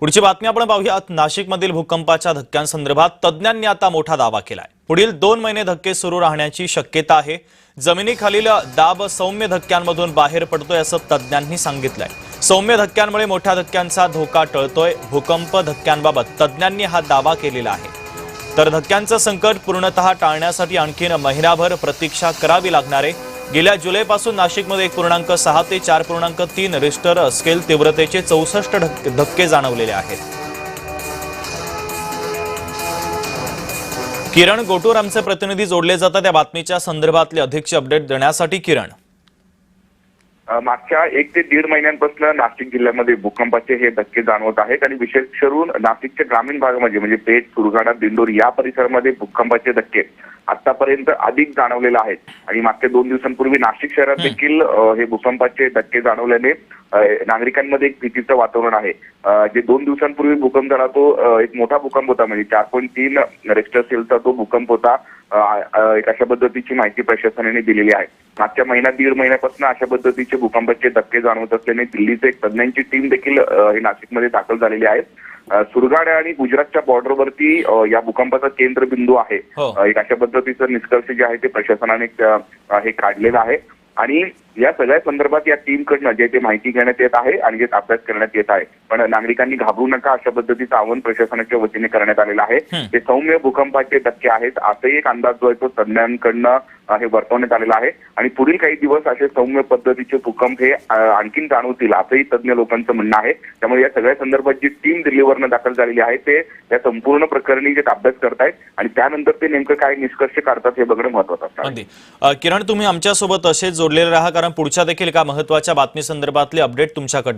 पुढची बातमी आपण पाहूयात। नाशिकमधील भूकंपाच्या धक्क्यांसंदर्भात तज्ञांनी आता मोठा दावा केलाय। पुढील 2 महिने धक्के सुरू राहण्याची शक्यता आहे। जमिनीखालील दाब सौम्य धक्क्यांमधून बाहेर पडतोय असं तज्ञांनी सांगितलंय। सौम्य धक्क्यांमुळे मोठ्या धक्क्यांचा धोका टळतोय। भूकंप धक्क्यांबाबत तज्ञांनी हा दावा केलेला आहे। तर धक्क्यांचं संकट पूर्णतः टाळण्यासाठी आणखीन महिनाभर प्रतीक्षा करावी लागणार आहे। गेल्या जुलैपासून नाशिकमध्ये 1.6 ते 4.3 रिश्टर स्केल तीव्रतेचे 64 धक्के जाणवलेले आहेत। किरण गोटूर आमचे प्रतिनिधी जोडले जातात त्या बातमीच्या संदर्भातले अधिकचे अपडेट देण्यासाठी। किरण, मागच्या 1 ते 1.5 महिन्यांपासून नाशिक जिल्ह्यामध्ये भूकंपाचे हे धक्के जाणवत आहेत आणि विशेष करून नाशिकच्या ग्रामीण भागामध्ये म्हणजे पेठ, सुरगाणा, दिंडोरी या परिसरामध्ये भूकंपाचे धक्के आतापर्यंत अधिक जाणवलेले आहेत। आणि मागच्या 2 दिवसांपूर्वी नाशिक शहरात देखील हे भूकंपाचे धक्के जाणवल्याने नागरिकांमध्ये एक भीतीचं वातावरण आहे। जे 2 दिवसांपूर्वी भूकंप झाला तो एक मोठा भूकंप होता, म्हणजे 4.3 रिश्टर स्केलचा तो भूकंप होता। एक अशा पद्धतीची माहिती प्रशासनाने दिलेली आहे। मागच्या 1.5 महिन्यापासून अशा पद्धतीचे भूकंपाचे धक्के जाणवत असल्याने दिल्लीचे एक तज्ञांची टीम देखील हे नाशिकमध्ये दाखल झालेली आहे। सुरगाणा आणि गुजरातच्या बॉर्डरवरती या भूकंपाचा केंद्रबिंदू आहे। एक अशा पद्धतीचं निष्कर्ष जे आहे ते प्रशासनाने हे काढलेलं आहे। आणि या सगळ्या संदर्भात या टीमकडनं जे ते माहिती घेण्यात येत आहे आणि जे अभ्यास करण्यात येत आहे। पण नागरिकांनी घाबरू नका अशा पद्धतीचं आवाहन प्रशासनाच्या वतीने करण्यात आलेलं आहे। ते सौम्य भूकंपाचे धक्के आहेत असाही एक अंदाज जो आहे तो तज्ञांकडनं हे वर्तवण्यात आलेला आहे। आणि पुढील काही दिवस असे सौम्य पद्धतीचे भूकंप हे आणखीन जाणवतील असंही तज्ञ लोकांचं म्हणणं आहे। त्यामुळे या सगळ्या संदर्भात जी टीम दिल्लीवरनं दाखल झालेली आहे ते या संपूर्ण प्रकरणी जे अभ्यास करतायत आणि त्यानंतर ते नेमकं काय निष्कर्ष काढतात हे बघणं महत्त्वाचं असतं। किरण, तुम्ही आमच्यासोबत असेच जोडलेले राहा, कारण पुढच्या देखील एका महत्त्वाच्या बातमी संदर्भातले अपडेट तुमच्याकडनं